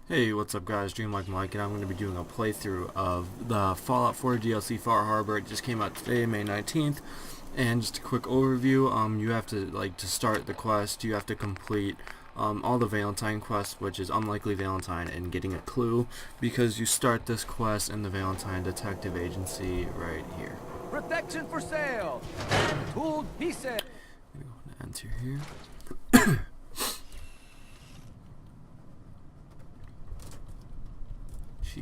Hey, what's up guys, Dreamlike Mike, and I'm going to be doing a playthrough of the Fallout 4 DLC Far Harbor. It just came out today, May 19th, and just a quick overview, you have to, to start the quest, you have to complete all the Valentine quests, which is Unlikely Valentine and Getting a Clue, because you start this quest in the Valentine Detective Agency right here. Protection for sale! Tooled, he said. I'm going to enter here.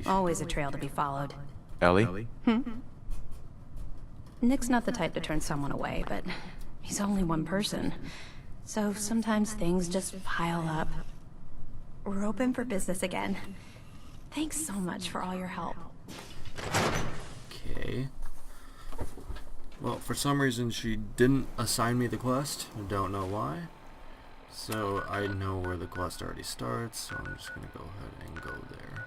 Always a trail to be followed. Ellie? Nick's not the type to turn someone away, but he's only one person. So sometimes things just pile up. We're open for business again. Thanks so much for all your help. Okay. Well, for some reason she didn't assign me the quest. I don't know why. So I know where the quest already starts, so I'm just going to go ahead and go there.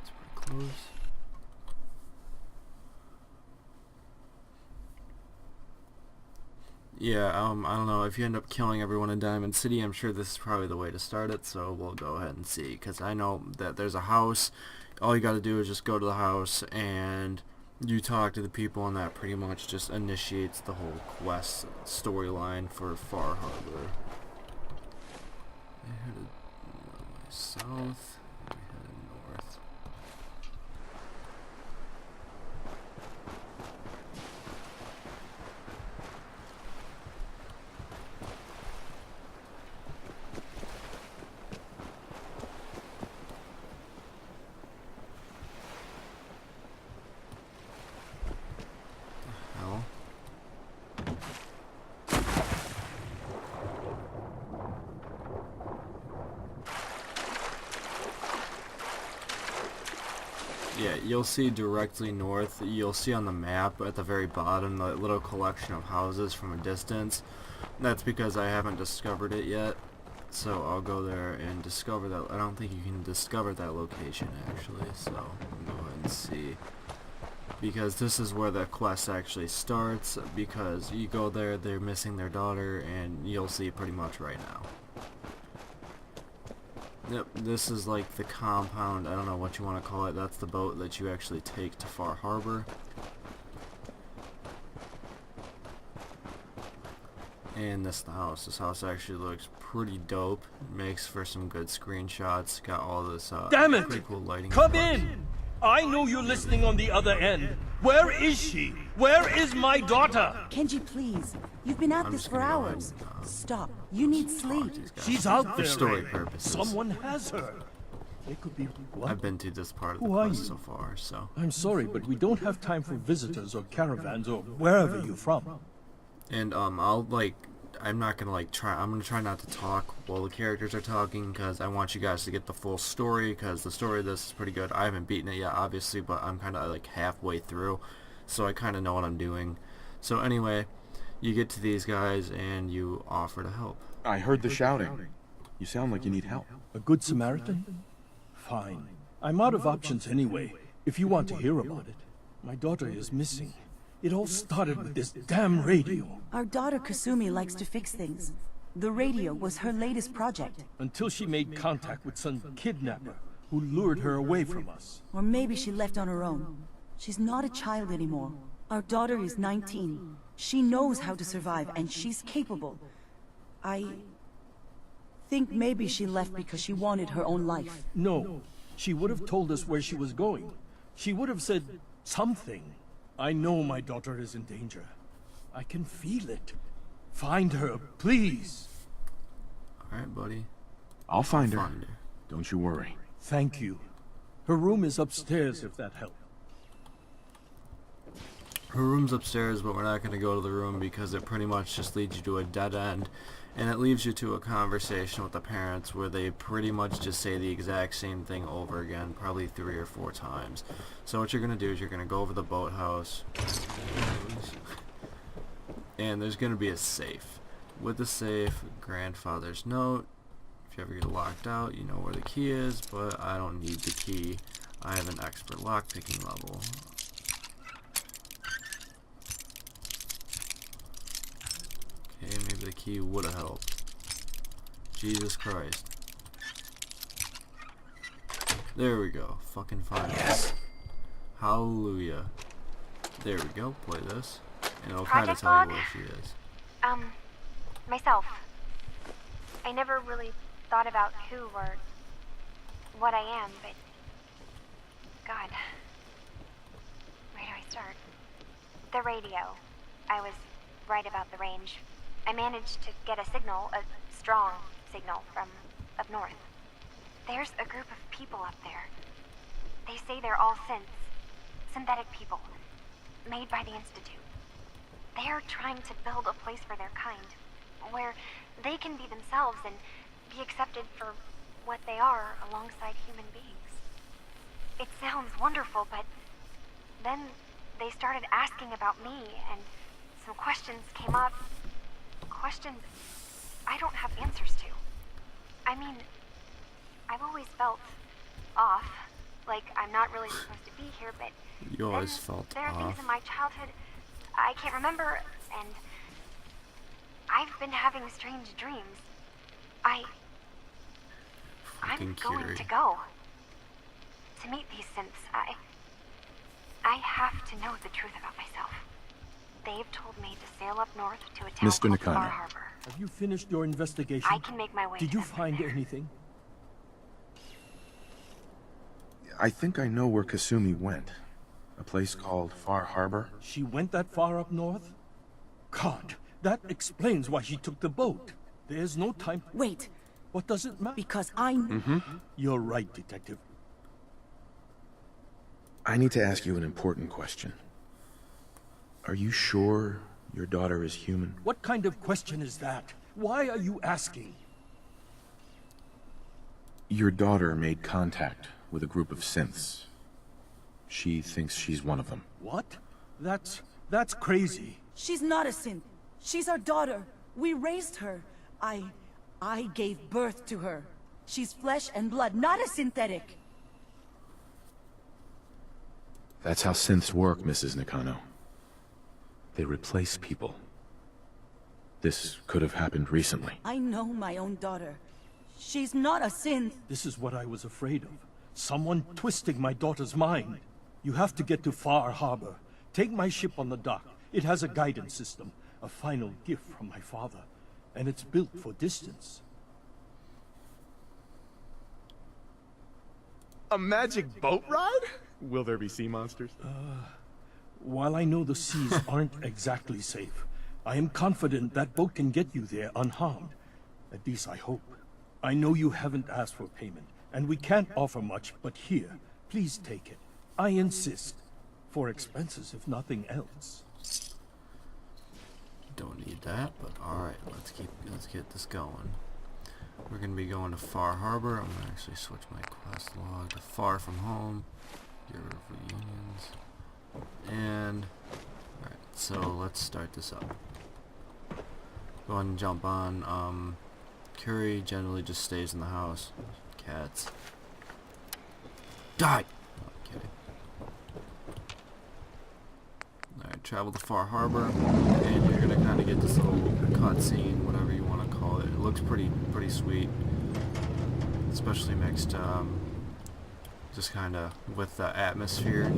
It's pretty close. Yeah, I don't know, if you end up killing everyone in Diamond City, I'm sure this is probably the way to start it, so we'll go ahead and see, because I know that there's a house. All you gotta do is just go to the house, and you talk to the people, and that pretty much just initiates the whole quest storyline for Far Harbor. I headed south, I headed north. Hell. Yeah, you'll see directly north. You'll see on the map at the very bottom the little collection of houses from a distance. That's because I haven't discovered it yet. So I'll go there and discover that. I don't think you can discover that location actually, so I'll go ahead and see. Because this is where the quest actually starts, because you go there, they're missing their daughter, and you'll see pretty much right now. Yep, this is like the compound, I don't know what you want to call it, that's the boat that you actually take to Far Harbor. And this is the house. This house actually looks pretty dope, makes for some good screenshots, got all this Damn it! pretty cool lighting. Come effects. in! I know you're listening on the other end. Where is she? Where is my daughter? Kenji, please. You've been at I'm this just for gonna go ahead hours. and, Stop. You need talk sleep. to these guys. She's out For there. story Ray. purposes. Someone has her. It could be what? I've been to this part of the Who are quest you? so far, so. I'm sorry, but we don't have time for visitors or caravans or wherever you're from. And I'm not gonna I'm gonna try not to talk while the characters are talking, because I want you guys to get the full story, because the story of this is pretty good. I haven't beaten it yet, obviously, but I'm kind of like halfway through, so I kind of know what I'm doing. So anyway, you get to these guys and you offer to help. I heard the shouting. You sound like you need help. A good Samaritan? Fine. I'm out of options anyway, if you want to hear about it. My daughter is missing. It all started with this damn radio. Our daughter Kasumi likes to fix things. The radio was her latest project. Until she made contact with some kidnapper who lured her away from us. Or maybe she left on her own. She's not a child anymore. Our daughter is 19. She knows how to survive, and she's capable. I think maybe she left because she wanted her own life. No, she would have told us where she was going. She would have said something. I know my daughter is in danger. I can feel it. Find her, please. Alright, buddy. I'll find her. Find her. Don't you worry. Thank you. Her room is upstairs, if that helps. Her room's upstairs, but we're not going to go to the room because it pretty much just leads you to a dead end, and it leaves you to a conversation with the parents where they pretty much just say the exact same thing over again, probably 3 or 4 times. So what you're going to do is you're going to go over the boathouse, and there's going to be a safe. With the safe, grandfather's note. If you ever get locked out, you know where the key is, but I don't need the key. I have an expert lockpicking level. Okay, maybe the key would have helped. Jesus Christ. There we go. Fucking fine. Yes. Hallelujah. There we go. Play this. And it'll kind of Project tell you log? where she is. Myself. I never really thought about who or what I am, but... God. Where do I start? The radio. I was right about the range. I managed to get a signal, a strong signal, from up north. There's a group of people up there. They say they're all synthetic people, made by the Institute. They're trying to build a place for their kind, where they can be themselves and be accepted for what they are alongside human beings. It sounds wonderful, but then they started asking about me, and some questions came up. Questions I don't have answers to. I mean, I've always felt off, like I'm not really supposed to be here, but You always then felt there are things off. in my childhood I can't remember, and I've been having strange dreams. I'm Fucking going Curie. to go to meet these synths. I have to know the truth about myself. They've told me to sail up north to a town Mr. called Nakano. Far Harbor. Have you finished your investigation? I can make my way. Did to you them from find there. anything? I think I know where Kasumi went. A place called Far Harbor. She went that far up north? God, that explains why she took the boat. There's no time. Wait, What does it matter? because I... You're right, Detective. I need to ask you an important question. Are you sure your daughter is human? What kind of question is that? Why are you asking? Your daughter made contact with a group of synths. She thinks she's one of them. What? That's crazy. She's not a synth. She's our daughter. We raised her. I gave birth to her. She's flesh and blood, not a synthetic. That's how synths work, Mrs. Nakano. They replace people. This could have happened recently. I know my own daughter. She's not a synth. This is what I was afraid of. Someone twisting my daughter's mind. You have to get to Far Harbor. Take my ship on the dock. It has a guidance system, a final gift from my father, and it's built for distance. A magic boat ride? Will there be sea monsters? While I know the seas aren't exactly safe, I am confident that boat can get you there unharmed. At least I hope. I know you haven't asked for payment, and we can't offer much, but here, please take it. I insist. For expenses, if nothing else. Don't need that, but alright, let's get this going. We're gonna be going to Far Harbor. I'm gonna actually switch my quest log to Far From Home. Get rid of reunions. And alright, so let's start this up. Go ahead and jump on. Curie generally just stays in the house. Cats. Die! No, I'm kidding. Alright, travel to Far Harbor, and you're gonna kind of get this little cutscene, whatever you want to call it. It looks pretty sweet, especially mixed, just kind of with the atmosphere,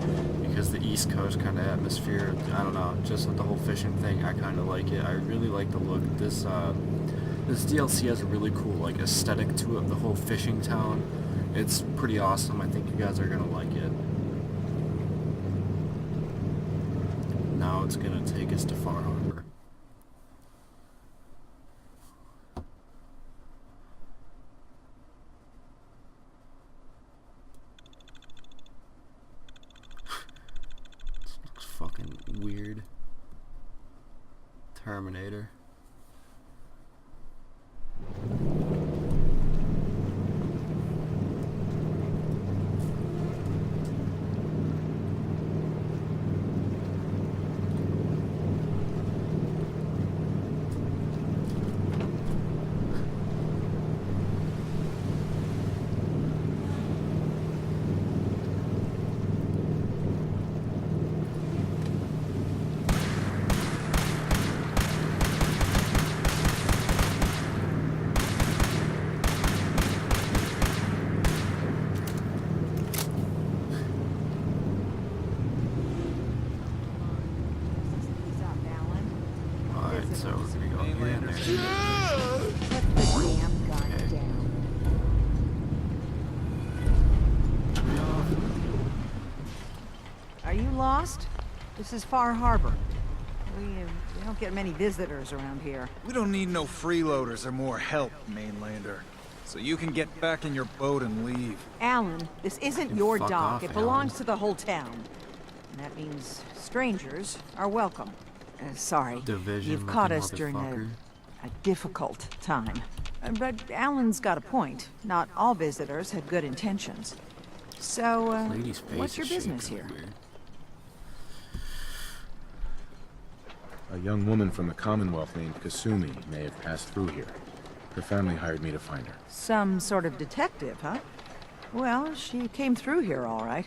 because the East Coast kind of atmosphere. I don't know, just with the whole fishing thing, I kind of like it. I really like the look. This DLC has a really cool like aesthetic to it. The whole fishing town, it's pretty awesome. I think you guys are gonna like it. Now it's gonna take us to Far Harbor. This looks fucking weird. Terminator. This is Far Harbor. We don't get many visitors around here. We don't need no freeloaders or more help, mainlander. So you can get back in your boat and leave. Alan, this isn't You your fuck dock. off, It belongs Alan. to the whole town. And that means strangers are welcome. Sorry, Division you've caught looking us during motherfucker. a difficult time. But Alan's got a point. Not all visitors have good intentions. So, Lady's face what's your is business shaking here? weird. A young woman from the Commonwealth named Kasumi may have passed through here. Her family hired me to find her. Some sort of detective, huh? Well, she came through here all right.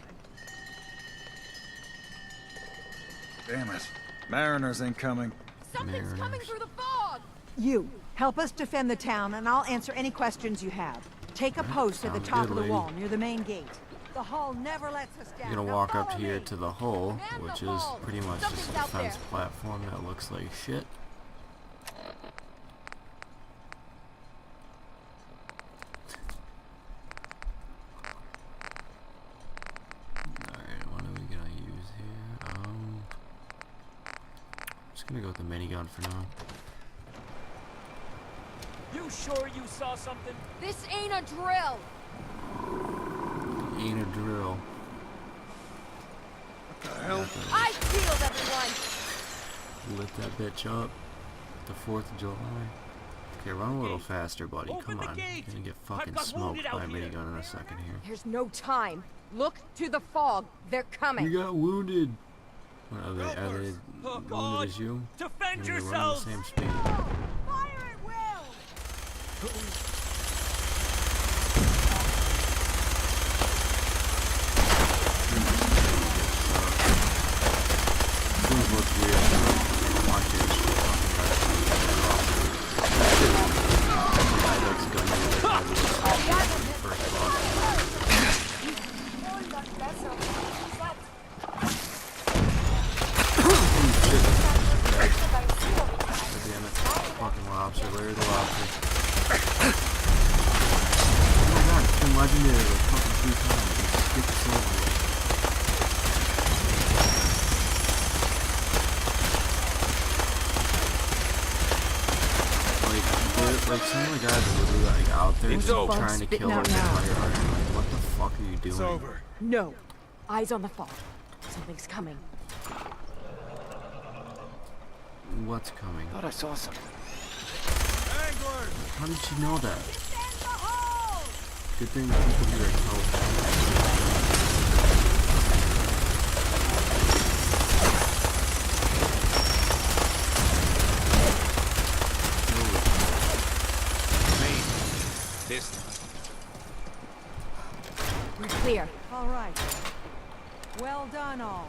Damn it. Mariners ain't coming. Something's coming through the fog! You, help us defend the town, and I'll answer any questions you have. Take a post at the sounds top good, of the lady. wall, near the main gate. The hull never lets us down. You're gonna Now walk up follow here me. to the hull, Man the which is hull. pretty much just a Something's out defense there. platform that looks like shit. Alright, what are we gonna use here? Just gonna go with the minigun for now. You sure you saw something? This ain't a drill. Ain't a drill. I killed everyone. Lit that bitch up. The 4th of July. Okay, run a little faster, buddy. Open Come the on. gate. You're gonna get I've fucking got smoked wounded by a out here. minigun in a second here. There's no time. Look to the fog. They're coming. You got wounded. Are they Helpers. Oh, wounded God. as you? Defend You're gonna run yourselves! the same speed. Fire at will! Things look weird. Watch it. First boss. God damn it. Fucking lobster. Larry the lobster. Oh my god, it's been legendary like fucking 3 times. Let's get this over with. Like some of the guys are really like out there It's just over. trying to Spitting kill her out with now. fire art. I'm like, what the fuck are you doing? It's over. No. Eyes on the fog. Something's coming. What's coming? Thought I saw something. How did she know that? Good thing people here are helping. Distance. We're clear. All right. Well done, all.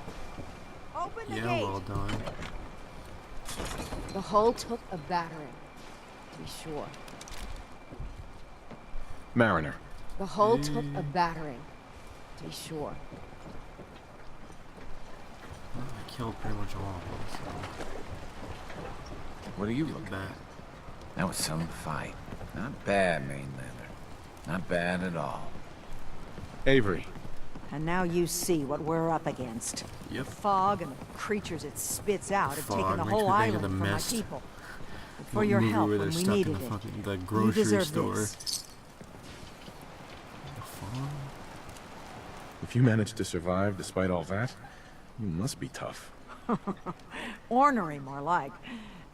Open the Yeah, gate. well done. The hull took a battering. To be sure. Mariner. The hull took a battering. To be sure. Well, I killed pretty much all of them, so What are you feel looking bad. at? That was some fight. Not bad, mainlander. Not bad at all. Avery. And now you see what we're up against. Yep. The fog and the creatures it spits out have taken Fog the makes whole me think of island the from my Mist. people. For What your movie help where when they're we stuck needed in the it. fucking the You grocery deserve store. this. The fog? If you managed to survive despite all that, you must be tough. Ornery, more like.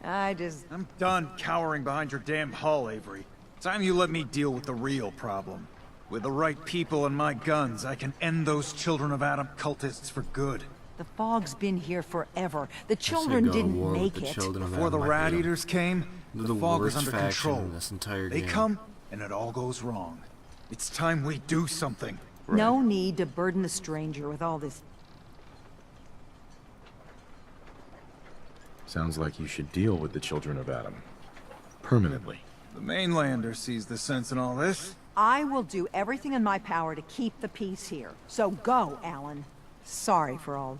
I'm done cowering behind your damn hull, Avery. Time you let me deal with the real problem. With the right people and my guns, I can end those Children of Adam cultists for good. The fog's been here forever. The I say children go to didn't war with make the it. children of Before the Adam, I Rat hate 'em. Eaters came, They're the the fog was worst under faction control. in this entire They game. come, and it all goes wrong. It's time we do something. No need to burden the stranger with all this. Sounds like you should deal with the Children of Adam. Permanently. The mainlander sees the sense in all this. I will do everything in my power to keep the peace here. So go, Alan. Sorry for all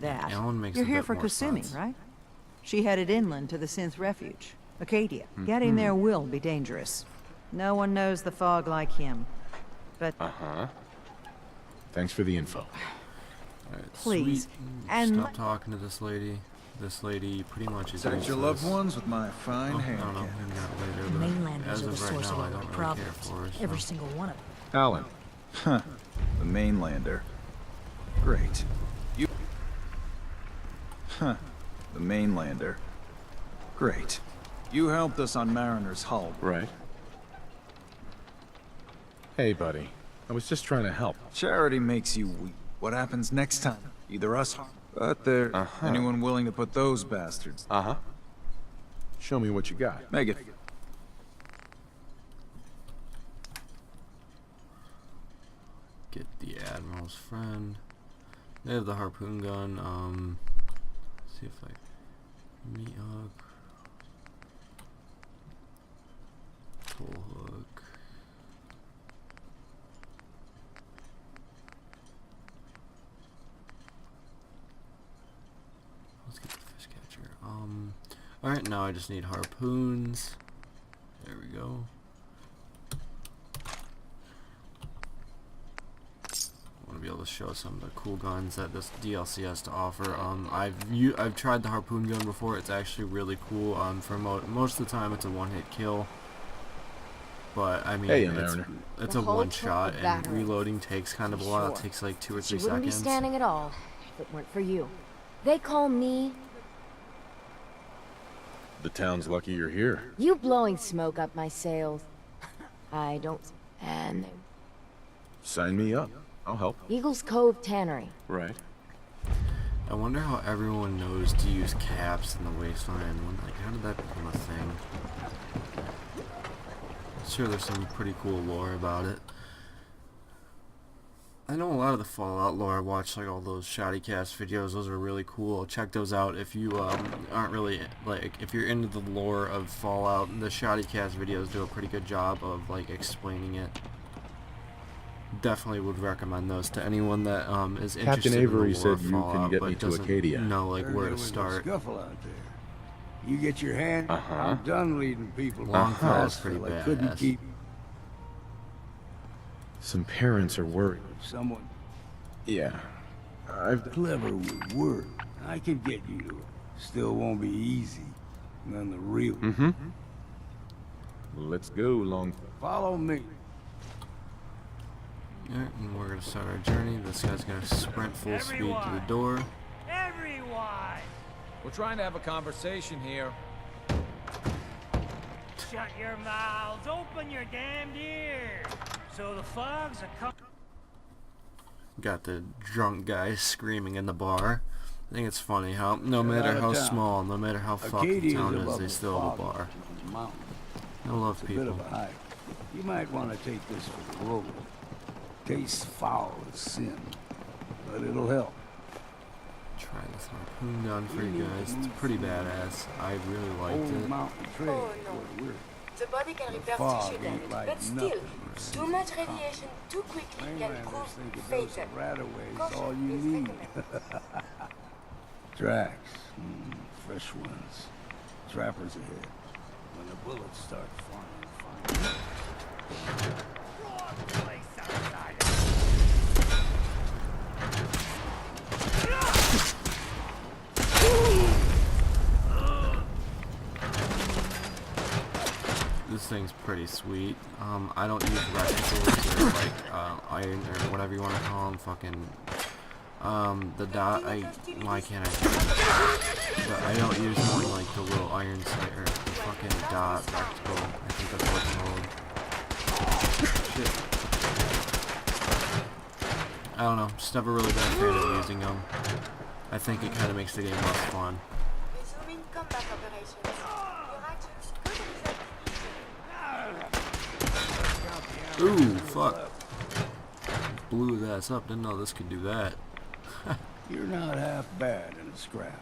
that. Alan makes You're a here bit for more Kasumi, sense. right? She headed inland to the Synth Refuge, Acadia. Getting there will be dangerous. No one knows the fog like him. But Uh-huh. Thanks for the info. Alright, Please. sweet. And Stop talking to this lady. This lady pretty much is Protect your loved ones with my fine I hand don't know, cannon. maybe not later, but Mainlanders as are the of right source now, of I all don't our really care problems. for her. Every So. single one of them. Alan. Huh. The mainlander. Great. You... Huh. The mainlander. Great. You helped us on Mariner's hull. Right. Hey, buddy. I was just trying to help. Charity makes you weak. What happens next time? Either us, but there anyone willing to put those bastards? Uh-huh. Show me what you got. Make it. Get the Admiral's friend. They have the harpoon gun. See if I meat hook. Pull hook. Let's get the fish catcher. Alright, now I just need harpoons. There we go. I want to be able to show some of the cool guns that this DLC has to offer. I've tried the harpoon gun before. It's actually really cool. For most of the time, it's a one-hit kill. But I mean, it's a one-shot, and reloading takes kind of a while. It takes like 2 or 3 seconds. She wouldn't be standing at all if it weren't for you. They call me... The town's lucky you're here. You blowing smoke up my sails. I don't... And... Sign me up. I'll help. Eagles Cove Tannery. Right. I wonder how everyone knows to use caps in the Wasteland. Like, how did that become a thing? I'm sure there's some pretty cool lore about it. I know a lot of the Fallout lore. I watched like all those Shoddycast videos. Those are really cool. Check those out if you aren't really like if you're into the lore of Fallout. The Shoddycast videos do a pretty good job of like explaining it. Definitely would recommend those to anyone that is interested. Captain Avery in the lore said of you Fallout, can get but me to doesn't Acadia. know like where to start. Scuffle out there. You get your hand. I'm done leading people. Longfall is pretty I couldn't badass. keep Some parents are worried. someone Yeah. I've... clever with work. I could get you to it. Still won't be easy. None the real. Let's go, Long... Follow me. Alright, and we're gonna start our journey. This guy's gonna sprint full speed to the door. Everyone! We're trying to have a conversation here. Shut your mouths. Open your damned ears. So the fog's a coming. Got the drunk guy screaming in the bar. I think it's funny how no matter how small, no matter how fucked the town is, they still have a bar. I love It's a bit people. of a hike. You might want to take this for the road. Tastes foul as sin, but it'll help. Try this harpoon gun for you guys. It's pretty badass. I really liked Old it. mountain trail is where we're. The body can repair fog tissue ain't damage, like but still, nothing. too much radiation too quickly can Mainlanders prove think if there's fatal. a Rataways, Caution all you is need. recommended. Tracks. Fresh ones. Trappers ahead. When the bullets start flying, find This thing's pretty sweet. I don't use reticles or like iron or whatever you want to call them. Fucking the dot. Why can't I? But I don't use one like the little iron sight or the fucking dot reticle. I think that's what it's called. Shit. I don't know. Just never really been a fan of using them. I think it kind of makes the game less fun. Resuming combat operations. Your actions could result Ooh, fuck. Blew his ass up. Didn't know this could do that. You're not half bad in a scrap.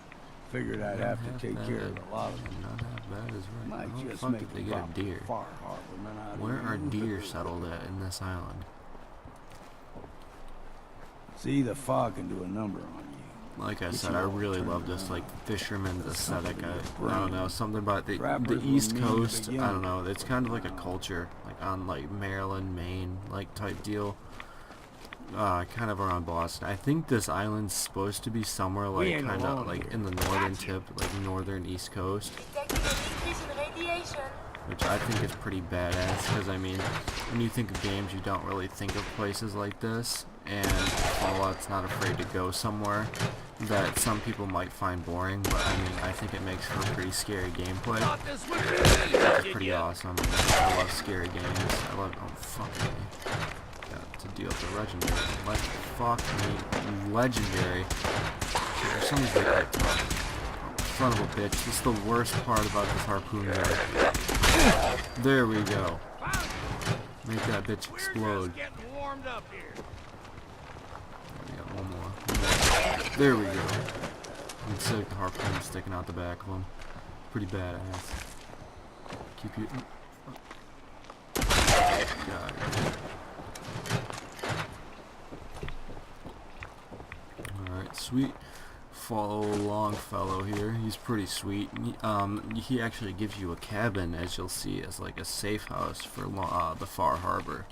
Figured I'd have to take care of a lot of them. Not half bad is right. Might How the just fuck make did they a get a pop deer? Far Harborman out of Where are you. deer settled at in this island? See, the fog can do a number on you. Like I Get said, you I all really turned love this around. like fisherman's There's aesthetic. something in I your don't brain. know, something about the Trappers East will mean Coast. the I don't know. It's kind of like a culture, like on like Maryland, Maine, like type deal. kind of around Boston. I think this island's supposed to be somewhere like ain't kind of alone like here. in the northern tip, like northern east coast, Detecting an increase in radiation. which I think is pretty badass. Because I mean, when you think of games, you don't really think of places like this, and Fallout's not afraid to go somewhere that some people might find boring, but I mean, I think it makes for pretty scary gameplay. It's pretty awesome. I love scary games. I love, oh fuck me. Got to deal with the legendary. Fuck me. Legendary. Shit, there's something's like that. Oh, son of a bitch. This is the worst part about this harpoon gun. There we go. Make that bitch explode. We got one more. There we go. It's sick, the harpoon sticking out the back of him. Pretty badass. Keep you. God. Alright, sweet. Follow along fellow here. He's pretty sweet. He actually gives you a cabin, as you'll see, as like a safe house for the Far Harbor.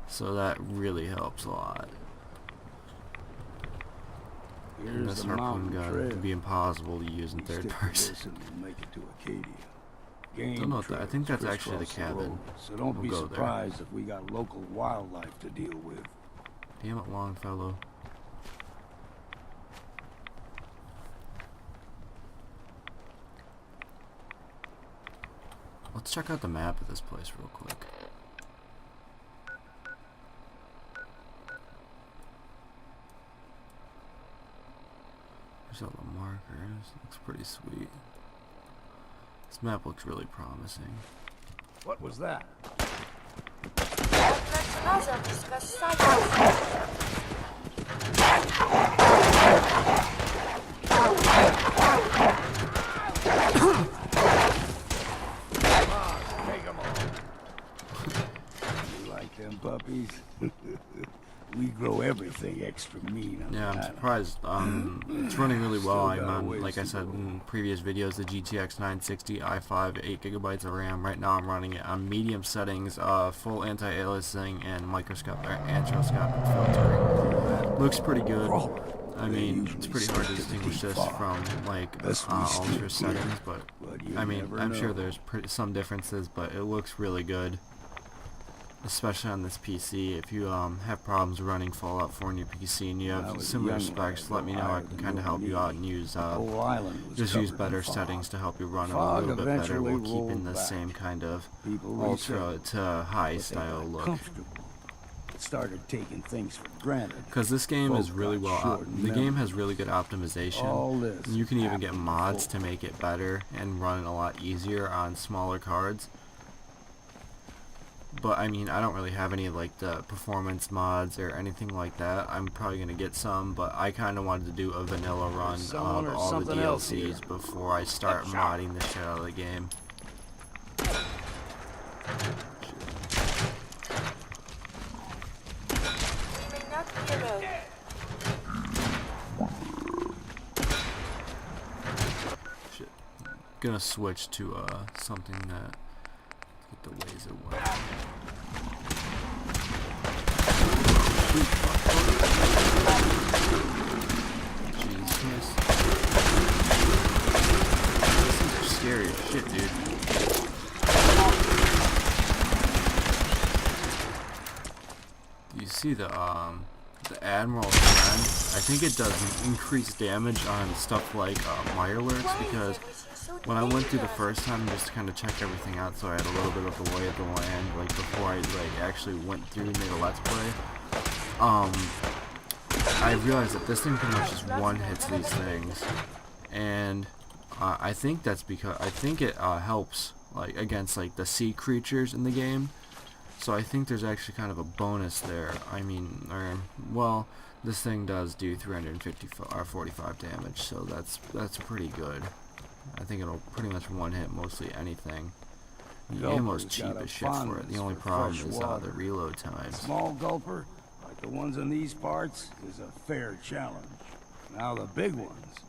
So that really helps a lot. And this harpoon gun would be impossible to use in third person. Don't know what that. I think that's actually the cabin. So don't be We'll go there. surprised if we got local wildlife to deal with. Damn it, Longfellow. Let's check out the map of this place real quick. There's all the markers. Looks pretty sweet. This map looks really promising. What was that? Let's another discuss science. You like them puppies? We grow everything extra mean on Yeah, the I'm island. surprised. It's running really well. Still I'm got a on, ways like I to said go. in previous videos, the GTX 960 i5, 8 gigabytes of RAM. Right now I'm running it on medium settings, full anti-aliasing and antroscopic filtering. Looks pretty good. I mean, it's pretty hard to distinguish this from like ultra settings, but I mean, I'm sure there's some differences, but it looks really good. Especially on this PC. If you have problems running Fallout 4 on your PC and you have similar specs, let me know. I can kind of help you out and use just use better settings to help you run it a little bit better while keeping the same kind of ultra to high style look. Started taking things for granted. Because this game is really well. The game has really good optimization. You can even get mods to make it better and run it a lot easier on smaller cards. But I mean, I don't really have any like the performance mods or anything like that. I'm probably gonna get some, but I kind of wanted to do a vanilla run of all the DLCs before I start modding the shit out of the game. We may not be alone. Shit. Gonna switch to something that with the laser one. Jesus Christ. These are scary as shit, dude. You see the Admiral's friend? I think it does increase damage on stuff like Mirelurks, because when I went through the first time just to kind of check everything out, so I had a little bit of the lay of the land, like before I like actually went through and made a let's play, I realized that this thing pretty much just one-hits these things, and I think that's because I think it helps like against like the sea creatures in the game. So I think there's actually kind of a bonus there. I mean, well, this thing does do 345 damage, so that's pretty good. I think it'll pretty much one-hit mostly anything. The ammo's cheap as shit for it. The only problem is the reload time. Small gulper, like the ones in these parts, is a fair challenge. Now the big ones,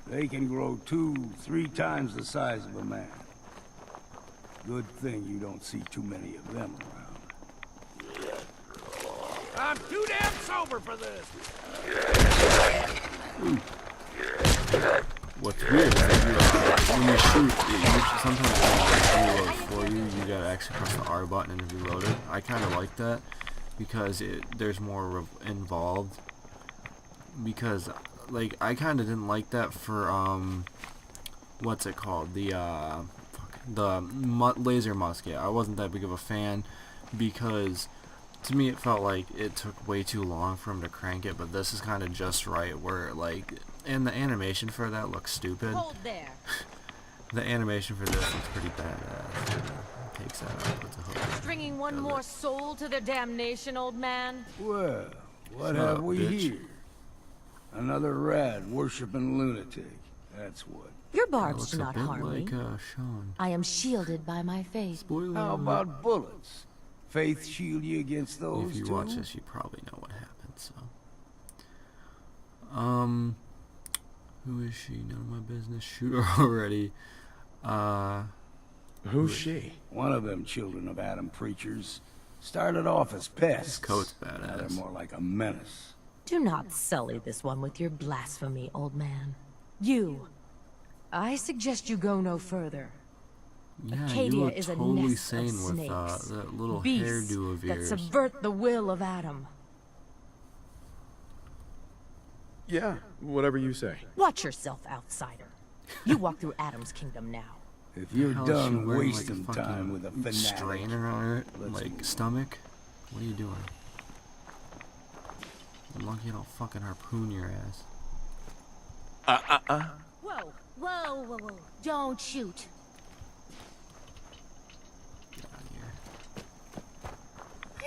they can grow 2-3 times the size of a man. Good thing you don't see too many of them around. I'm too damn sober for this. What's weird is that when you shoot, sometimes it reload for you. You gotta actually press the R button and reload it. I kind of like that because there's more involved. Because like I kind of didn't like that for what's it called, the laser musket. I wasn't that big of a fan because to me it felt like it took way too long for him to crank it, but this is kind of just right where like, and the animation for that looks stupid. Hold there. The animation for this looks pretty badass. Takes that out, puts a hook. Stringing one more soul to their damnation, old man. Well, what Shut have up, we bitch. here? Another rad worshipping lunatic. That's what. Your That barbs looks do a not bit harm like me. Sean. I am shielded by my faith. Spoiler How alert. about bullets? Faith shield you against those If you two? watch this, you probably know what happened. So, who is she? None of my business. Shoot her already. Who's she? One of them children of Adam preachers started off as pests. His coat's Now they're badass. more like a menace. Do not sully this one with your blasphemy, old man. You. I suggest you go no further. Yeah, Acadia you look is a totally nest of sane with snakes. that little Beasts hairdo of that yours. subvert the will of Adam. Yeah, whatever you say. Watch yourself, outsider. You walk through Adam's kingdom now. If you're How is she done wearing, wasting like, a time with a fucking fanatic, strainer on her let's like move. stomach. What are you doing? I'm lucky I don't fucking harpoon your ass. Whoa, whoa, whoa, whoa. Don't shoot. Get out of here.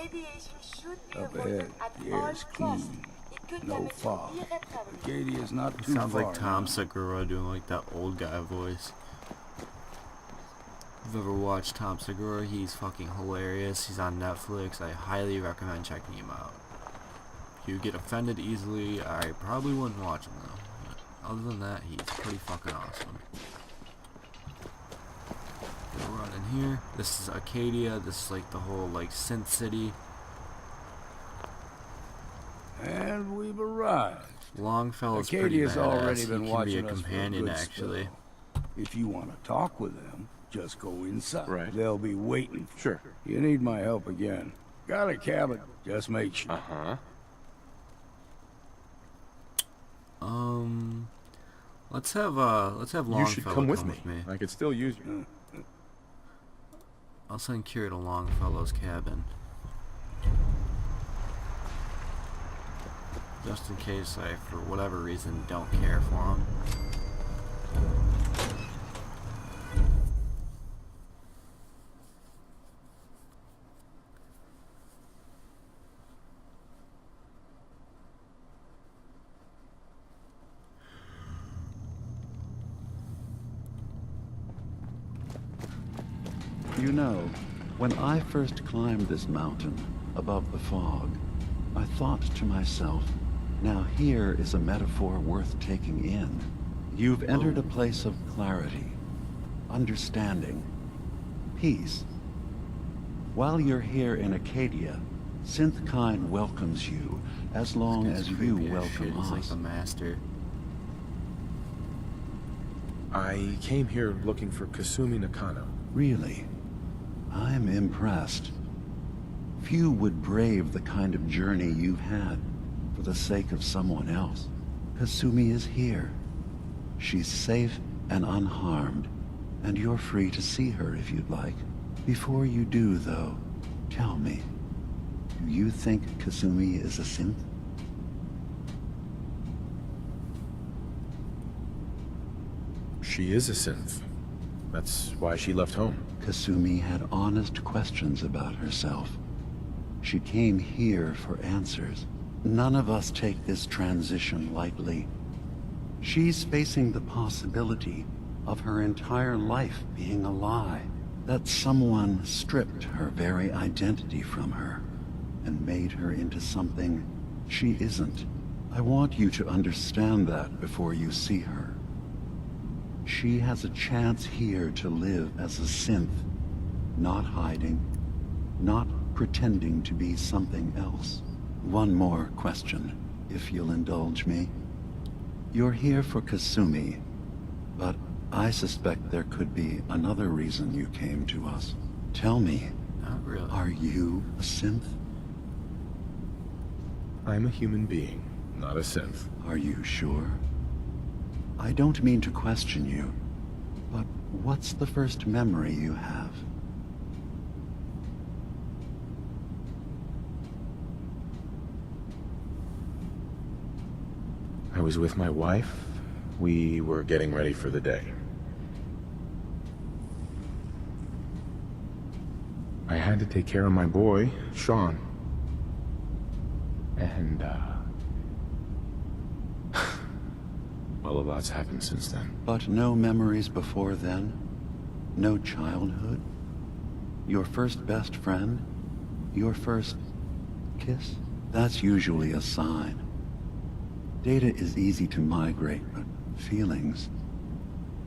Radiation should be up avoided ahead, at the all air's costs. clean. It could No damage fog. you irreparably. Acadia's not It too sounds far like Tom now. Segura doing like that old guy voice. If you've ever watched Tom Segura, he's fucking hilarious. He's on Netflix. I highly recommend checking him out. If you get offended easily, I probably wouldn't watch him though. But other than that, he's pretty fucking awesome. We'll run in here. This is Acadia. This is like the whole like synth city. And we've arrived. Longfellow's pretty Acadia's badass. already He been can be watching a us for a companion good actually. spell. If you want to talk with them, just go inside. Right. They'll be waiting. Sure. You need my help again. Got a cabin. Just make sure. Uh-huh. Let's have Longfellow You should come with me. me. I could still use you. I'll send Kira to Longfellow's cabin. Just in case I, for whatever reason, don't care for him. You know, when I first climbed this mountain above the fog, I thought to myself, now here is a metaphor worth taking in. You've entered a place of clarity, understanding, peace. While you're here in Acadia, Synthkind welcomes you as long This as guy's you creepy as welcome shit. He's like us. the master. I came here looking for Kasumi Nakano. Really? I'm impressed. Few would brave the kind of journey you've had for the sake of someone else. Kasumi is here. She's safe and unharmed, and you're free to see her if you'd like. Before you do, though, tell me, do you think Kasumi is a synth? She is a synth. That's why she left home. Kasumi had honest questions about herself. She came here for answers. None of us take this transition lightly. She's facing the possibility of her entire life being a lie. That someone stripped her very identity from her and made her into something she isn't. I want you to understand that before you see her. She has a chance here to live as a synth, not hiding, not pretending to be something else. One more question, if you'll indulge me. You're here for Kasumi, but I suspect there could be another reason you came to us. Tell me, Not really. are you a synth? I'm a human being, not a synth. Are you sure? I don't mean to question you, but what's the first memory you have? I was with my wife. We were getting ready for the day. I had to take care of my boy, Sean. And, well, a lot's happened since then. But no memories before then? No childhood? Your first best friend? Your first kiss? That's usually a sign. Data is easy to migrate, but feelings,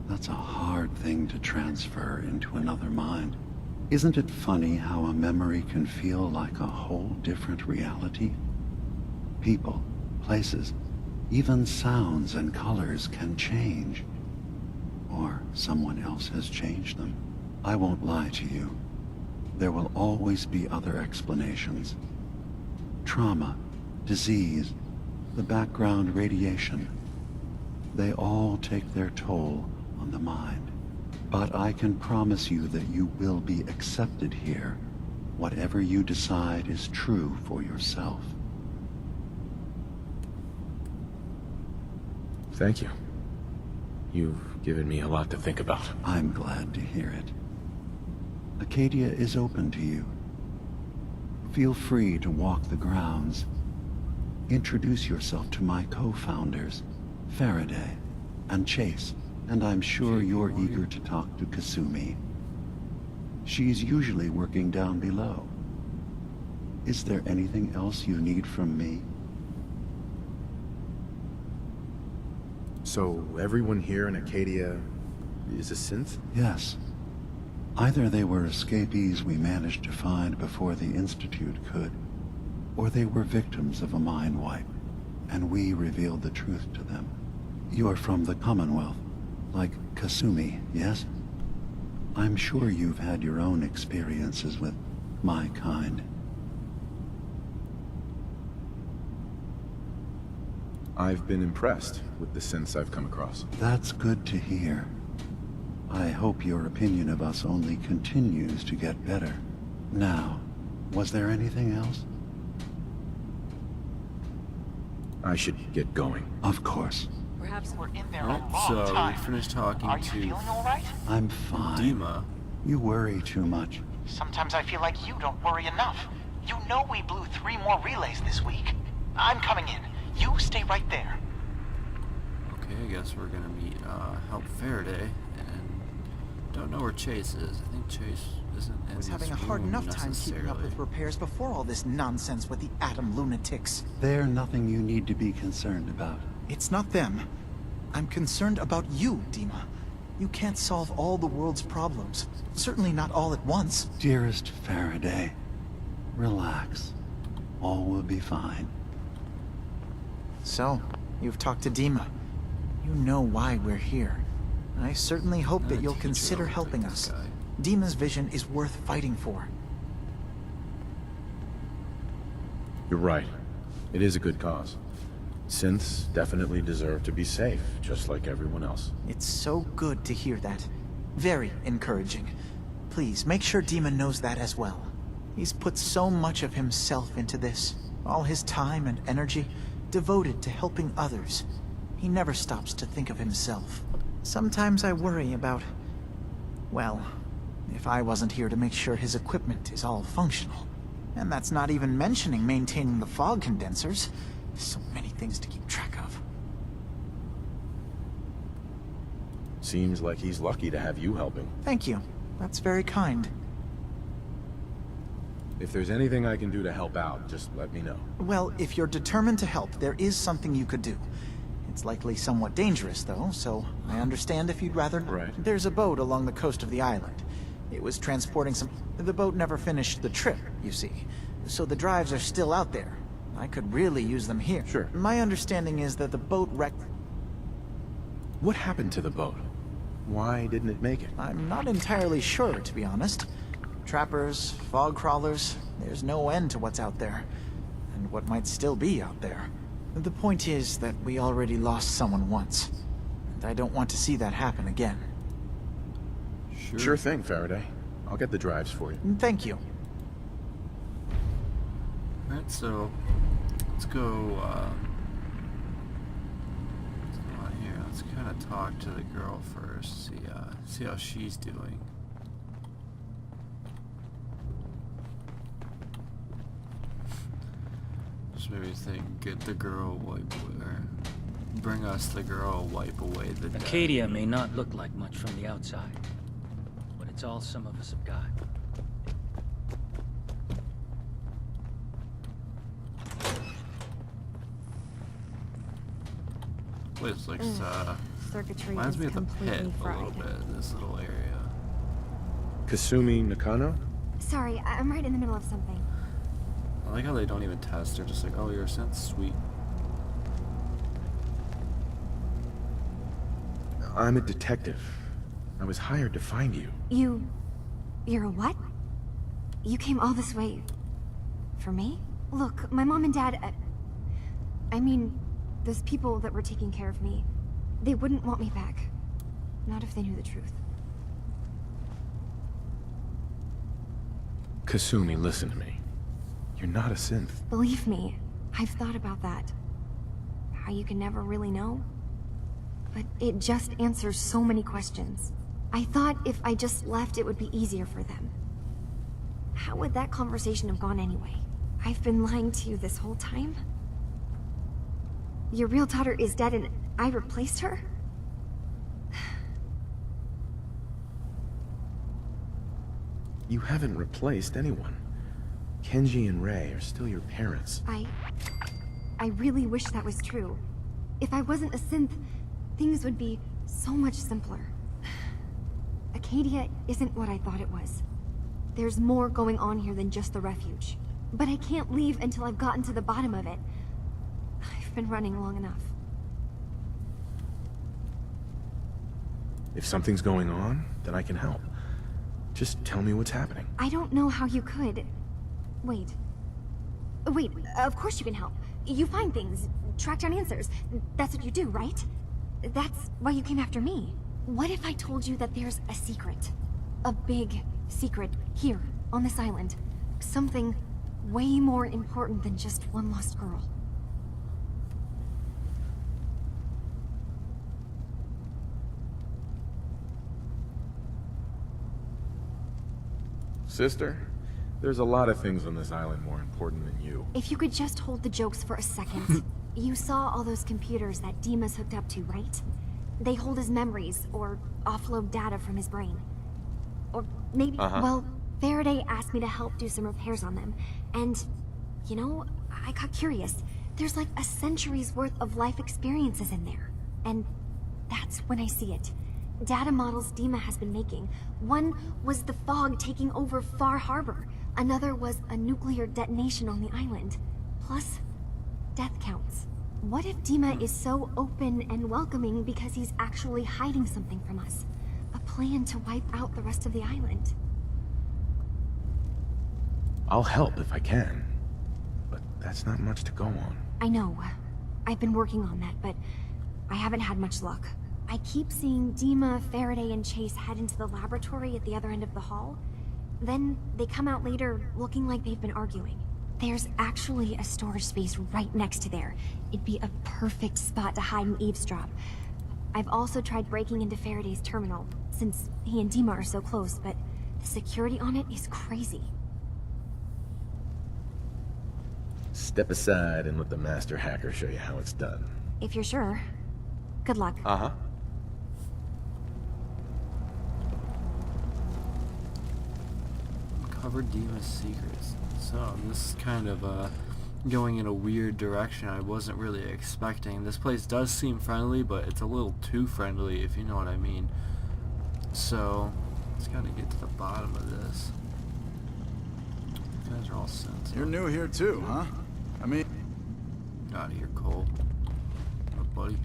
that's a hard thing to transfer into another mind. Isn't it funny how a memory can feel like a whole different reality? People, places, even sounds and colors can change. Or someone else has changed them. I won't lie to you. There will always be other explanations. Trauma, disease, the background radiation. They all take their toll on the mind. But I can promise you that you will be accepted here. Whatever you decide is true for yourself. Thank you. You've given me a lot to think about. I'm glad to hear it. Acadia is open to you. Feel free to walk the grounds. Introduce yourself to my co-founders, Faraday and Chase, and I'm sure you're eager to talk to Kasumi. She's usually working down below. Is there anything else you need from me? So, everyone here in Acadia is a synth? Yes. Either they were escapees we managed to find before the Institute could, or they were victims of a mind wipe, and we revealed the truth to them. You're from the Commonwealth, like Kasumi, yes? I'm sure you've had your own experiences with my kind. I've been impressed with the synths I've come across. That's good to hear. I hope your opinion of us only continues to get better. Now, was there anything else? I should get going. Of course. Perhaps we're in there Oh, a long so time. we finished talking Are you to feeling all right? I'm fine. Dima. You worry too much. Sometimes I feel like you don't worry enough. You know we blew 3 more relays this week. I'm coming in. You stay right there. Okay, I guess we're gonna meet help Faraday, and don't know where Chase is. I think Chase isn't in I was this having a hard room enough time keeping up necessarily. with repairs before all this nonsense with the atom lunatics. They're nothing you need to be concerned about. It's not them. I'm concerned about you, Dima. You can't solve all the world's problems. Certainly not all at once. Dearest Faraday, relax. All will be fine. So, you've talked to Dima. You know why we're here. I certainly hope that you'll consider helping us. Dima's vision is worth fighting for. You're right. It is a good cause. Synths definitely deserve to be safe, just like everyone else. It's so good to hear that. Very encouraging. Please, make sure Dima knows that as well. He's put so much of himself into this. All his time and energy devoted to helping others. He never stops to think of himself. Sometimes I worry about... well, if I wasn't here to make sure his equipment is all functional. And that's not even mentioning maintaining the fog condensers. So many things to keep track of. Seems like he's lucky to have you helping. Thank you. That's very kind. If there's anything I can do to help out, just let me know. Well, if you're determined to help, there is something you could do. It's likely somewhat dangerous, though, so I understand if you'd rather not. Right. There's a boat along the coast of the island. It was transporting some... The boat never finished the trip, you see. So the drives are still out there. I could really use them here. Sure. My understanding is that the boat wrecked... What happened to the boat? Why didn't it make it? I'm not entirely sure, to be honest. Trappers, fog crawlers, there's no end to what's out there. And what might still be out there. The point is that we already lost someone once. And I don't want to see that happen again. Sure thing, Faraday. I'll get the drives for you. Thank you. Alright, so let's go on here. Let's kind of talk to the girl first, see how she's doing. Just maybe think, get the girl, bring us the girl, wipe away the dead. Acadia may not look like much from the outside, but it's all some of us have got. Place looks, Circuitry reminds is me of the pit completely a little fried. bit, this little area. Kasumi Nakano? Sorry, I'm right in the middle of something. I like how they don't even test, they're just like, oh, you're sent, sweet. I'm a detective. I was hired to find you. You're a what? You came all this way... for me? Look, my mom and dad... I mean, those people that were taking care of me, they wouldn't want me back. Not if they knew the truth. Kasumi, listen to me. You're not a synth. Believe me, I've thought about that. How you can never really know. But it just answers so many questions. I thought if I just left, it would be easier for them. How would that conversation have gone anyway? I've been lying to you this whole time? Your real daughter is dead and I replaced her? You haven't replaced anyone. Kenji and Rei are still your parents. I really wish that was true. If I wasn't a synth, things would be so much simpler. Acadia isn't what I thought it was. There's more going on here than just the refuge. But I can't leave until I've gotten to the bottom of it. I've been running long enough. If something's going on, then I can help. Just tell me what's happening. I don't know how you could. Wait, of course you can help. You find things, track down answers. That's what you do, right? That's why you came after me. What if I told you that there's a secret? A big secret here, on this island. Something way more important than just one lost girl. Sister, there's a lot of things on this island more important than you. If you could just hold the jokes for a second. You saw all those computers that Dima's hooked up to, right? They hold his memories, or offload data from his brain. Or maybe, well, Faraday asked me to help do some repairs on them. And, you know, I got curious. There's like a century's worth of life experiences in there. And that's when I see it. Data models Dima has been making. One was the fog taking over Far Harbor. Another was a nuclear detonation on the island. Plus, death counts. What if Dima is so open and welcoming because he's actually hiding something from us? A plan to wipe out the rest of the island. I'll help if I can. But that's not much to go on. I know. I've been working on that, but I haven't had much luck. I keep seeing Dima, Faraday, and Chase head into the laboratory at the other end of the hall. Then they come out later looking like they've been arguing. There's actually a storage space right next to there. It'd be a perfect spot to hide and eavesdrop. I've also tried breaking into Faraday's terminal, since he and Dima are so close, but the security on it is crazy. Step aside and let the master hacker show you how it's done. If you're sure. Good luck. Cover Dima's secrets. So this is kind of going in a weird direction I wasn't really expecting. This place does seem friendly, but it's a little too friendly, if you know what I mean. So let's gotta get to the bottom of this. You guys are all sensitive. You're new here too, huh? I mean, Out of here, Cole. Oh, buddy.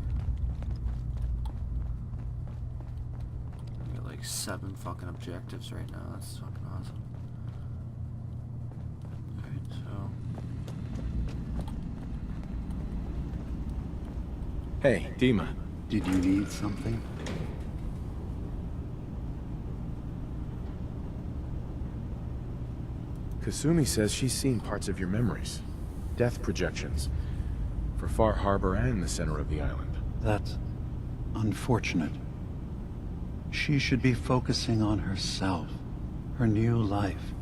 We got like 7 fucking objectives right now. That's fucking awesome. Alright, so. Hey, Dima. Did you need something? Kasumi says she's seen parts of your memories. Death projections. For Far Harbor and the center of the island. That's unfortunate. She should be focusing on herself, her new life.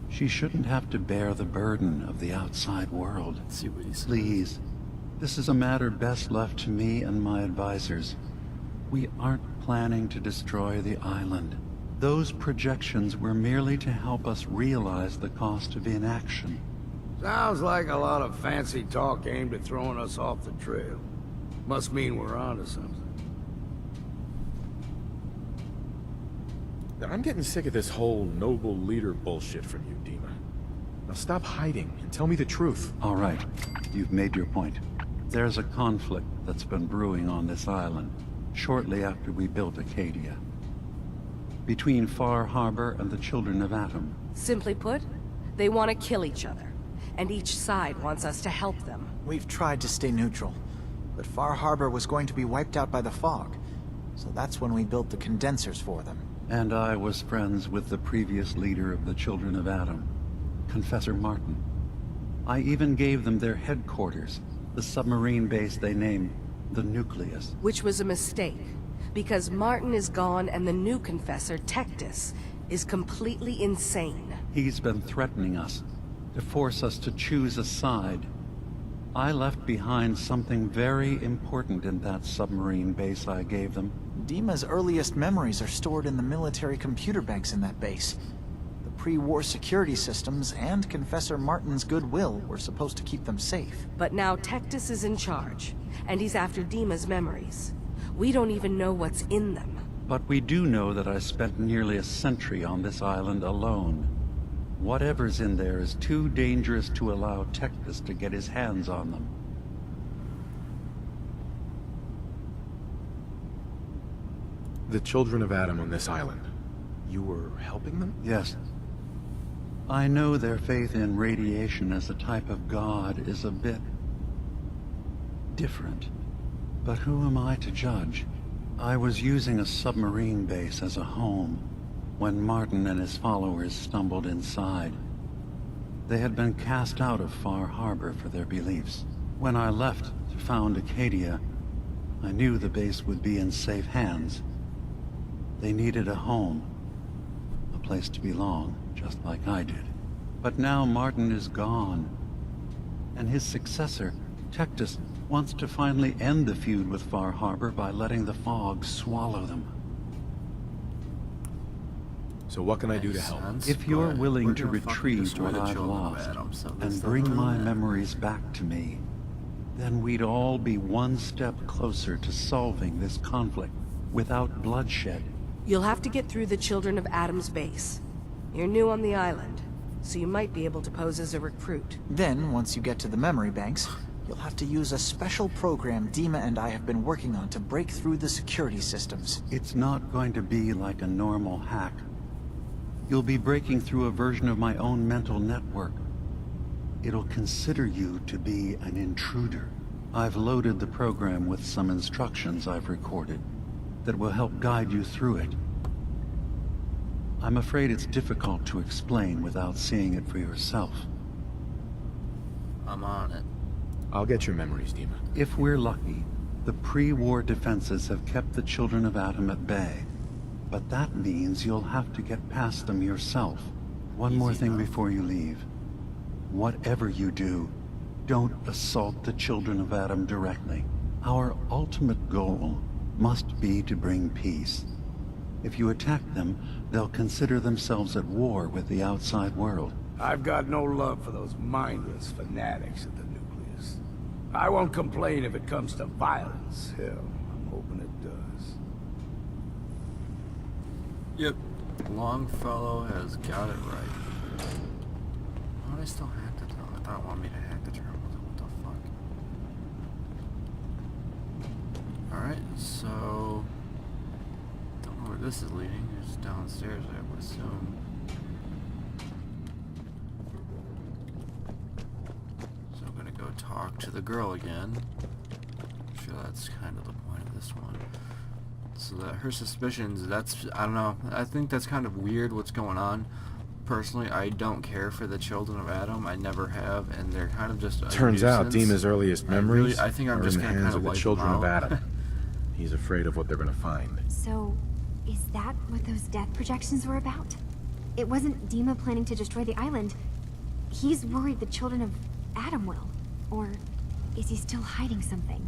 She shouldn't have to bear the burden of the outside world. Let's see what he says. Please, this is a matter best left to me and my advisors. We aren't planning to destroy the island. Those projections were merely to help us realize the cost of inaction. Sounds like a lot of fancy talk aimed at throwing us off the trail. Must mean we're onto something. Now, I'm getting sick of this whole noble leader bullshit from you, Dima. Now stop hiding and tell me the truth. All right, you've made your point. There's a conflict that's been brewing on this island, shortly after we built Acadia. Between Far Harbor and the Children of Atom. Simply put, they want to kill each other, and each side wants us to help them. We've tried to stay neutral, but Far Harbor was going to be wiped out by the fog, so that's when we built the condensers for them. And I was friends with the previous leader of the Children of Atom, Confessor Martin. I even gave them their headquarters, the submarine base they named the Nucleus. Which was a mistake, because Martin is gone and the new Confessor, Tectus, is completely insane. He's been threatening us, to force us to choose a side. I left behind something very important in that submarine base I gave them. Dima's earliest memories are stored in the military computer banks in that base. The pre-war security systems and Confessor Martin's goodwill were supposed to keep them safe. But now Tectus is in charge, and he's after Dima's memories. We don't even know what's in them. But we do know that I spent nearly a century on this island alone. Whatever's in there is too dangerous to allow Tectus to get his hands on them. The Children of Atom on this island. You were helping them? Yes. I know their faith in radiation as a type of god is a bit different. But who am I to judge? I was using a submarine base as a home when Martin and his followers stumbled inside. They had been cast out of Far Harbor for their beliefs. When I left to found Acadia, I knew the base would be in safe hands. They needed a home, a place to belong, just like I did. But now Martin is gone, and his successor, Tectus, wants to finally end the feud with Far Harbor by letting the fog swallow them. So what can I do to help? If you're willing to retrieve what I've lost and bring my memories back to me, then we'd all be one step closer to solving this conflict without bloodshed. You'll have to get through the Children of Atom's base. You're new on the island, so you might be able to pose as a recruit. Then, once you get to the memory banks, you'll have to use a special program Dima and I have been working on to break through the security systems. It's not going to be like a normal hack. You'll be breaking through a version of my own mental network. It'll consider you to be an intruder. I've loaded the program with some instructions I've recorded that will help guide you through it. I'm afraid it's difficult to explain without seeing it for yourself. I'm on it. I'll get your memories, Dima. If we're lucky, the pre-war defenses have kept the Children of Atom at bay. But that means you'll have to get past them yourself. One more thing before you leave. Whatever you do, don't assault the Children of Atom directly. Our ultimate goal must be to bring peace. If you attack them, they'll consider themselves at war with the outside world. I've got no love for those mindless fanatics at the Nucleus. I won't complain if it comes to violence. Hell, I'm hoping it does. Yep. Longfellow has got it right. Why do I still hack the terminal? I thought it wanted me to hack the terminal. What the fuck? Alright, so... don't know where this is leading. It's downstairs, I would assume. So I'm gonna go talk to the girl again. I'm sure that's kind of the point of this one. So that her suspicions, that's, I don't know, I think that's kind of weird what's going on. Personally, I don't care for the Children of Adam. I never have, and they're kind of just a Turns out nuisance. Dima's earliest memories I think I'm are just in the gonna hands kind of the wipe Children them of out. Adam. He's afraid of what they're gonna find. So, is that what those death projections were about? It wasn't Dima planning to destroy the island. He's worried the Children of Adam will. Or is he still hiding something?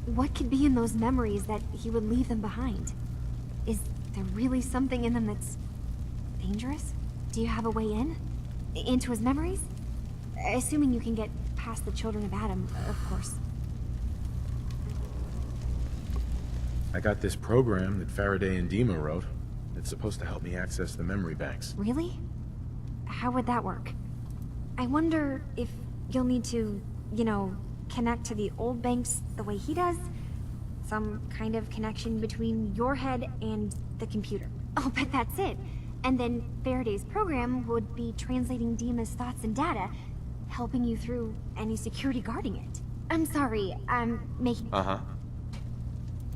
What could be in those memories that he would leave them behind? Is there really something in them that's dangerous? Do you have a way in? Into his memories? Assuming you can get past the Children of Adam, of course. I got this program that Faraday and Dima wrote. It's supposed to help me access the memory banks. Really? How would that work? I wonder if you'll need to, you know, connect to the old banks the way he does? Some kind of connection between your head and the computer. I'll bet that's it. And then Faraday's program would be translating Dima's thoughts and data, helping you through any security guarding it. I'm sorry, I'm making... Uh-huh.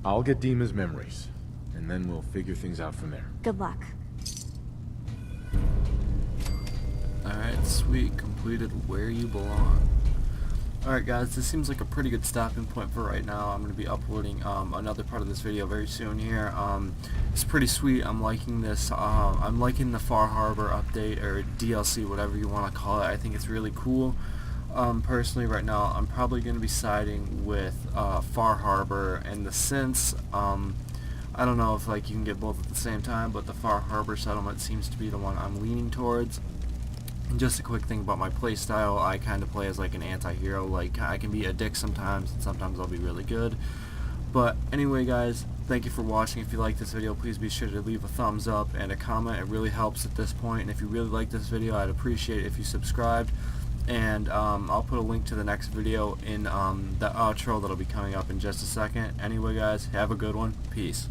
I'll get Dima's memories, and then we'll figure things out from there. Good luck. Alright, sweet. Completed Where You Belong. Alright guys, this seems like a pretty good stopping point for right now. I'm going to be uploading another part of this video very soon here. It's pretty sweet. I'm liking this. I'm liking the Far Harbor update, or DLC, whatever you want to call it. I think it's really cool. Personally, right now, I'm probably going to be siding with Far Harbor and the Synths. I don't know if like you can get both at the same time, but the Far Harbor settlement seems to be the one I'm leaning towards. And just a quick thing about my playstyle, I kind of play as like an anti-hero. Like, I can be a dick sometimes, and sometimes I'll be really good. But anyway guys, thank you for watching. If you like this video, please be sure to leave a thumbs up and a comment. It really helps at this point. And if you really like this video, I'd appreciate it if you subscribed. And I'll put a link to the next video in the outro that'll be coming up in just a second. Anyway guys, have a good one. Peace.